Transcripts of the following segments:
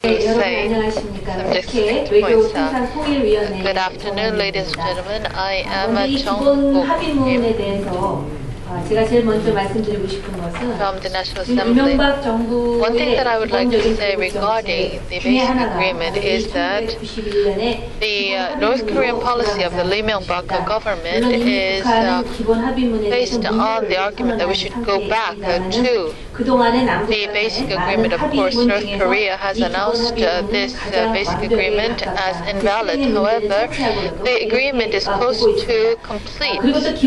to say subject to myself. Good afternoon, ladies and gentlemen. I am Chung Bok Kim 제가 제일 먼저 말씀드리고 싶은 것은 from the National Assembly. One thing that I would like to say regarding the basic agreement is that the North Korean policy of the Lee Myung-bak government is based on the argument that we should go back to the basic agreement. Of course, North Korea has announced this basic agreement as invalid. However, the agreement is close to complete, perfect,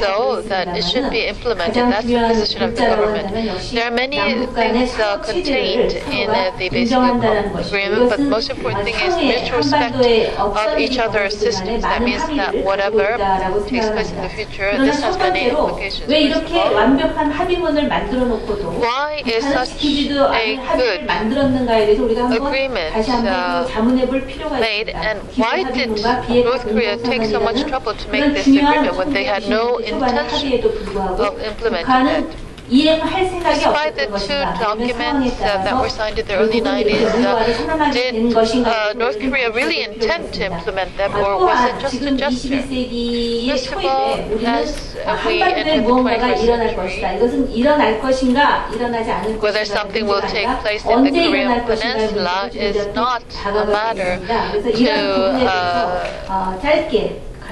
so that it should be implemented. That's the position of the government. There are many things contained in the basic agreement, but the most important thing is mutual respect of each other's systems. That means that whatever takes place in the future, this has many implications. First of all, why is such a good agreement made, and why did North Korea take so much trouble to make this agreement when they had no intention of implementing it? Despite the two documents that were signed in the early 90s, did North Korea really intend to implement them, or was it just a gesture? First of all, as we enter the 21st century, whether something will take place in the Korean Peninsula is not a matter to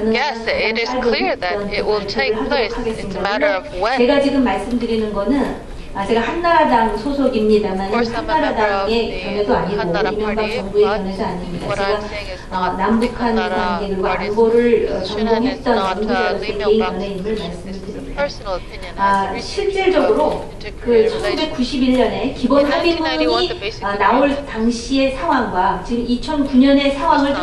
yes, it is clear that it will take place. It's a matter of when. 제가 지금 말씀드리는 거는 제가 한나라당 소속입니다만 한나라당의 견해도 아니고 이명박 정부의 견해도 아닙니다. 제가 남북한 관계를 안보를 전공했던 연구자로서의 견해임을 말씀드립니다. 실질적으로 그 1991년에 기본 합의문이 나올 당시의 상황과 지금 2009년의 상황을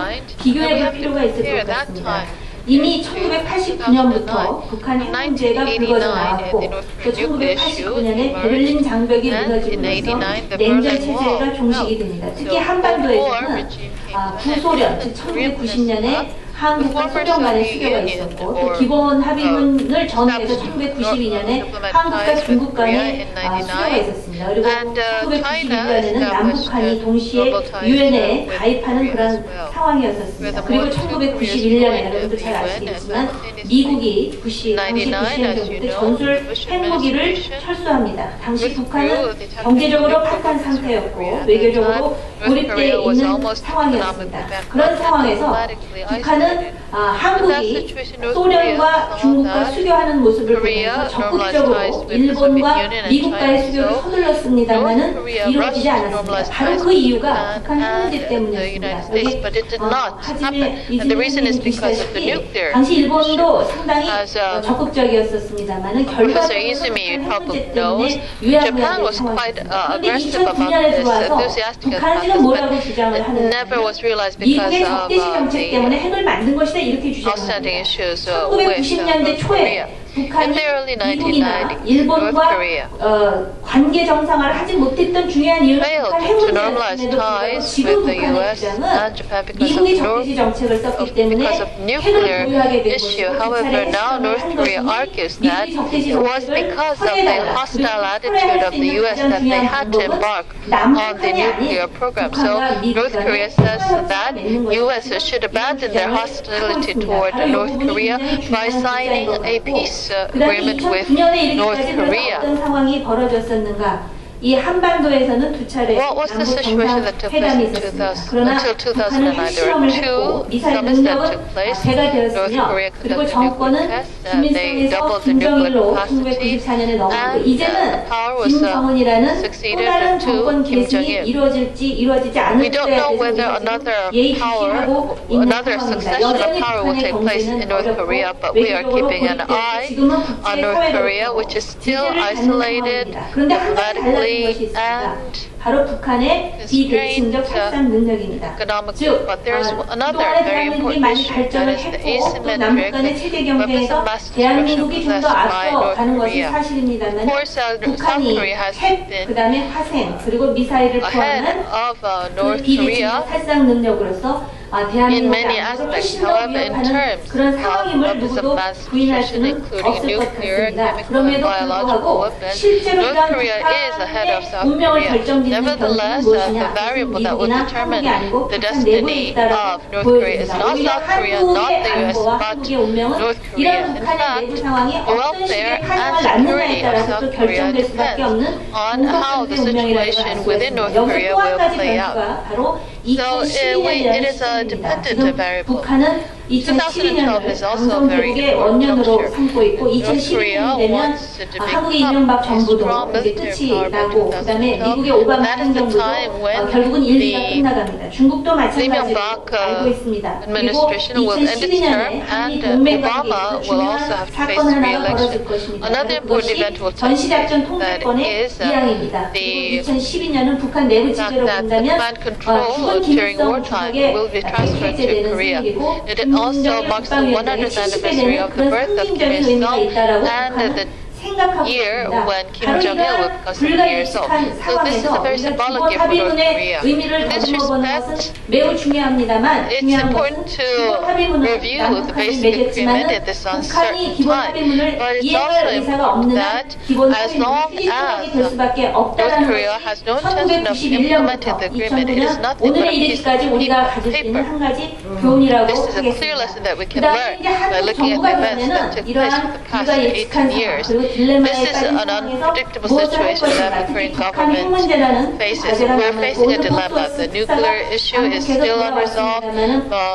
비교해 볼 필요가 있을 것 같습니다. 이미 1989년부터 북한 핵 문제가 불거져 나왔고 또 1989년에 베를린 장벽이 무너지면서 냉전 체제가 종식이 됩니다. 특히 한반도에서는 구소련, 즉 1990년에 한국과 소련 간의 수교가 있었고 또 기본 합의문을 전후해서 1992년에 한국과 중국 간의 수교가 있었습니다. 그리고 1991년에는 남북한이 동시에 유엔에 가입하는 그런 상황이었었습니다. 그리고 1991년에 여러분도 잘 아시겠지만 미국이 당시 부시 행정부 때 전술 핵무기를 철수합니다. 당시 북한은 경제적으로 파탄 상태였고 외교적으로 고립되어 있는 상황이었습니다. 그런 상황에서 북한은 한국이 소련과 중국과 수교하는 모습을 보면서 적극적으로 일본과 미국과의 수교를 서둘렀습니다만은 이루어지지 않았습니다. 바로 그 이유가 북한 핵 문제 때문이었습니다. 여기 하지메 이즈미 기시다시피 당시 일본도 상당히 적극적이었었습니다만은 결과적으로 핵 문제 때문에 유야무야 된 상황이었습니다. 그런데 2009년에 들어와서 북한은 뭐라고 주장을 하느냐 미국의 적대시 정책 때문에 핵을 만든 것이다 이렇게 주장합니다. 1990년대 초에 북한이 미국이나 일본과 관계 정상화를 하지 못했던 중요한 이유는 북한 핵 문제였음에도 지금 북한의 주장은 미국이 적대시 정책을 썼기 때문에 핵을 보유하게 된 것이고 그 차례에 시험을 한 것이니 미국이 적대시 정책을 허용하라 그리고 허용할 수 있는 가장 중요한 방법은 남북한이 아닌 북한과 미국과의 평화를 맺는 U.S. should abandon their hostility toward North Korea by signing a peace agreement with North Korea. 어떤 상황이 벌어졌었는가? 이 한반도에서는 두 차례 남북 정상회담이 있었습니다. 그러나 북한은 핵실험을 했고 미사일 능력은 배가 되었으며 그리고 정권은 김일성에서 김정일로 1994년에 넘어갔고 이제는 김정은이라는 또 다른 정권 계승이 이루어질지 이루어지지 않을지에 대해서 예의주시하고 있는 상황입니다. 여전히 북한의 경제는 어렵고 외교적으로 고립되고 지금은 국제사회로부터 제재를 받는 상황입니다. 그런데 한 가지 달라진 것이 있습니다. 바로 북한의 비대칭적 확산 능력입니다. 즉, 그동안에 대한민국이 많이 발전을 했고 또 남북 간의 체제 경쟁에서 대한민국이 좀 더 앞서 가는 것은 사실입니다만 북한이 핵, 그 다음에 화생, 그리고 미사일을 포함한 그 비대칭적 살상 능력으로서 in many aspects. However, in terms 그런 of 상황임을 weapons of 누구도 mass 부인할 destruction, 수는 including 없을 것 nuclear, 같습니다. chemical, and 그럼에도 biological 불구하고 weapons, 실제로 North 이러한 Korea is ahead of South 운명을 Korea. 결정짓는 변수는 Nevertheless, 무엇이냐? the variable that will 미국이나 determine 한국이 아니고 the 북한 내부에 destiny 있다라고 of North Korea is 보여집니다. not 오히려 South Korea, not 한국의 the US, 안보와 but 한국의 운명은 North Korea. 이런 In 북한의 fact, 내부 상황이 the 어떤 welfare 식의 and 파장을 security 낳느냐에 of 따라서 South 또 Korea 결정될 수밖에 depends 없는 on how the 운명이라고 할 situation 수 within 있습니다. North 여기서 Korea 또 한 will 가지 play out. 변수가 바로 So it is a 2012년이라는 dependent 지금 variable. 북한은 2012 is 2012년을 also a very 강성개국의 important 원년으로 juncture. 삼고 있고 North Korea 2012년이 되면 wants to 한국의 become 이명박 a 정부도 strong 이제 military 끝이 power by 나고 그다음에 2012. 미국의 오바마 That is the 행정부도 time when 결국은 일기가 the 끝나갑니다. 중국도 마찬가지로 Lee-Myung-bak 알고 있습니다. 그리고 administration will end its term, 2012년에 and 한미 Obama 동맹관계에서 will also 중요한 have to face 사건 하나가 re-election. 벌어질 것입니다. Another important event will take 전시작전 place. That 통제권의 is 이양입니다. the 그리고 2012년은 북한 내부 fact 지배로 that the 본다면 command control 죽은 during 김일성 wartime 주석의 will be transferred to 해제되는 Korea. 승리이고 It also marks the 100th anniversary of the birth of Kim Il-sung and the year when Kim Jong-il will become 70 years old. So this is a very symbolic year for North Korea. In this respect, 매우 중요합니다만 it's 중요한 important 것은 to 기본 합의문을 review the basic agreement in this 북한이 uncertain 기본 time. 합의문을 But it's 이해할 also 의사가 important 없는 한 that 기본 as long 합의문이 필수적이 될 as 수밖에 North 없다는 Korea 것이 has no intention of implementing the agreement, it is 2009년 nothing but 오늘의 a piece 이르기까지 of 우리가 가질 수 있는 paper. 한 가지 교훈이라고 This is a clear 하겠습니다. lesson that we can 그다음에 learn 이제 by 한국 looking at 정부가 the events that 그러면은 took place 이러한 for the past 우리가 예측한 18 상황 years. 그리고 딜레마에 This is 빠진 an 상황에서 unpredictable 무엇을 할 situation 것인가 that the 특히 Korean 북한 핵 government 문제라는 faces. 과제가 We're 남아있고 facing a 오늘 dilemma. 포스트 The nuclear issue is still unresolved.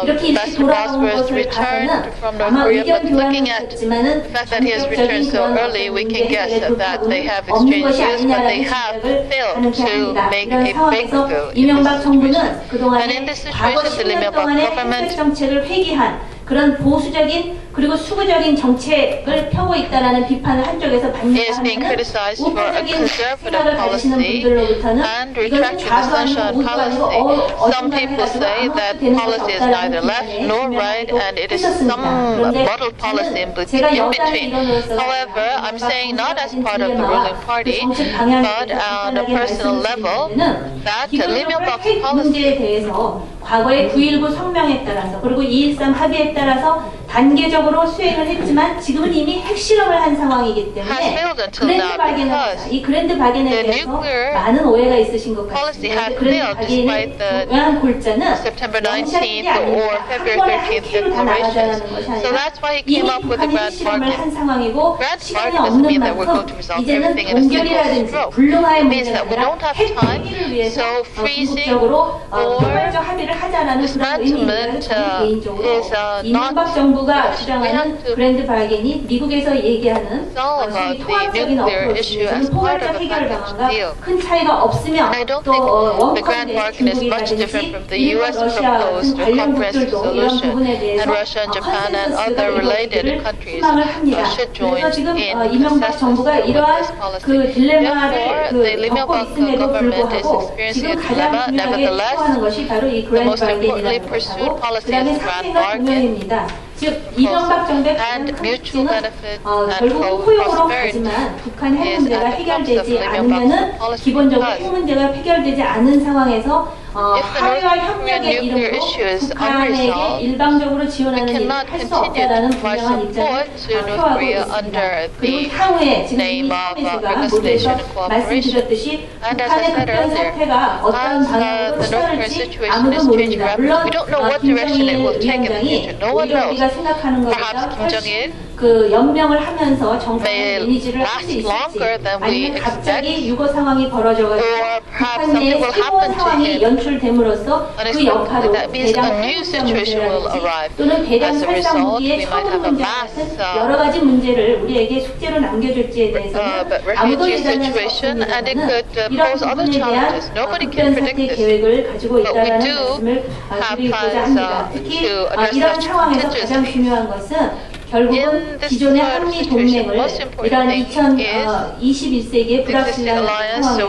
이렇게 일찍 Ambassador 돌아온 Bosworth 것을 returned 봐서는 from North 아마 Korea, 의견 but looking 교환을 at 했지만은 the fact that he has returned so early, we can guess that they have 없는 exchanged 것이 views, but they 아니냐라는 have 생각을 failed 가능케 to 합니다. make 이런 a 상황에서 breakthrough in 이명박 this 정부는 situation. And 그동안에 in this 과거 situation, the 10년 Lee-Myung-bak 동안의 government 혜택 정책을 회귀한 그런 보수적인 그리고 수구적인 정책을 펴고 있다라는 비판을 한쪽에서 is being 반대하는 criticized for a 우파적인 conservative 생각을 가지시는 policy 분들로부터는 and 이것은 retracted the sunshine 좌우하고 우파고 policy. Some people say that policy is neither left nor right, and it is some muddled policy in between. However, I'm saying not as part of the ruling party, but on a personal level, that Lee Myung-bak's policy 문제에 대해서 과거의 9.19 성명에 따라서 그리고 2.13 합의에 따라서 단계적으로 수행을 했지만 지금은 이미 핵실험을 한 상황이기 때문에 has failed until 그랜드 now 바겐에 because 이 그랜드 바겐에 the 대해서 nuclear 많은 오해가 있으신 것 policy 같습니다. has 그랜드 failed 바겐의 despite the 중요한 골자는 September 영장이 19th or 아니라 February 한 번에 13th 한 키로 다 나가자는 declarations. 것이 So 아니라 that's why he 이미 came up with the 북한이 grand 핵실험을 한 bargain. 상황이고 Grand 시간이 bargain doesn't 없는 mean that we're going 만큼 to resolve 이제는 everything in a single 동결이라든지 stroke. 불능화의 It means 문제가 that we 아니라 don't have 핵 time, 포기를 위해서 so freezing 궁극적으로 or 포괄적 합의를 하자라는 그런 의미입니다. dismantlement 저는 개인적으로 is 이명박 not 정부가 we have 주장하는 to 그랜드 바겐이 미국에서 얘기하는 solve 소위 the 통합적인 nuclear issue 어프로치, as part of 포괄적 a 해결 package 방안과 deal. 큰 차이가 없으며 And I don't 또 think the grand 원컨대 bargain is much different from the US 러시아 proposed 같은 관련 comprehensive 국들도 이런 solution, 부분에 and 대해서 Russia and Japan and other related countries 희망을 합니다. should join 그래서 지금 in 이명박 정부가 consensus with 이러한 this policy. 그 딜레마를 Therefore, the Lee 겪고 Myung-bak 있음에도 government is 불구하고 experiencing 지금 a 가장 dilemma. 중요하게 Nevertheless, 추구하는 것이 바로 이 the 그랜드 most importantly 바겐이라는 pursued 것하고 policy 그다음에 is the grand 상대가 bargain, 동명입니다. 즉 이명박 정부의 가장 and 큰 mutual 특징은 benefit and 결국은 호용으로 prosperity 가지만 북한 핵 is 문제가 at the cost of 해결되지 Lee Myung-bak's 않으면은 policy 기본적으로 because 핵 문제가 해결되지 않은 상황에서 if the 하위와 North Korean 협력의 nuclear 이름으로 issue is 북한에게 unresolved, 일방적으로 we 지원하는 일을 cannot 할 수 continue 없다라는 to provide 분명한 입장을 support to North 표하고 Korea 있습니다. under 그리고 the 향후에 지금 name 이미 of 스가 reconciliation 모두에서 and cooperation. 말씀드렸듯이 And as I 북한의 said 급변 earlier, 사태가 어떤 as 방향으로 the North Korean 치달을지 situation 아무도 is changing 모릅니다. rapidly, 물론 we don't know what direction it 김정일 will take in the 위원장이 future. No one 오히려 knows. 우리가 생각하는 Perhaps 것보다 Kim Jong-il 그 연명을 하면서 정상의 may 리니지를 할 수 last 있을지 longer than we 아니면 갑자기 expect, 유고 상황이 벌어져가지고 or perhaps 북한 내에 something will 새로운 happen to 상황이 him 연출됨으로써 그 unexpectedly. 역할로 That means 대량 a new situation will 문제라든지 arrive. 또는 대량 As a result, 살상 무기의 we might 처분 have a 문제 mass, 같은 여러 가지 문제를 우리에게 숙제로 남겨줄지에 대해서는 아무도 refugee 예단할 수 situation, and it 없습니다만은 could 이런 pose other 부분에 대한 challenges. Nobody can 급변 predict 사태 this. 계획을 가지고 But we 있다라는 do 말씀을 have 드리고자 plans 합니다. 특히 to address 이런 such 상황에서 가장 contingencies. 중요한 것은 결국은 기존의 한미 동맹을 이러한 21세기의 불확실한 상황에서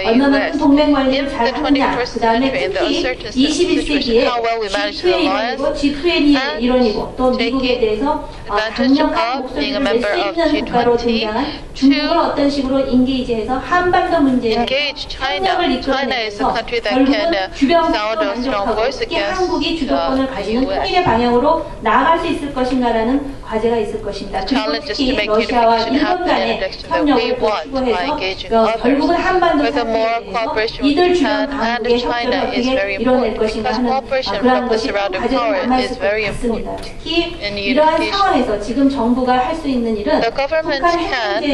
얼마만큼 동맹 관리를 잘 하느냐, 그 다음에 특히 21세기에 G2의 일원이고 G20의 일원이고 또 미국에 대해서 강력한 목소리를 낼 수 있는 국가로 등장한 중국을 어떤 식으로 인게이지해서 한반도 문제에 협력을 이끌어내면서 결국은 주변국도 만족하고 특히 한국이 주도권을 가지는 통일의 방향으로 나아갈 수 있을 것인가라는 과제가 있을 것입니다. 그리고 특히 러시아와 일본 간의 협력을 또 추구해서 결국은 한반도 사태에 대해서 이들 주변 강국의 협조를 어떻게 이뤄낼 것인가 하는 그러한 것이 큰 과제로 남아있을 것 같습니다. 특히 이러한 상황에서 지금 정부가 할 수 있는 일은 북한 핵 문제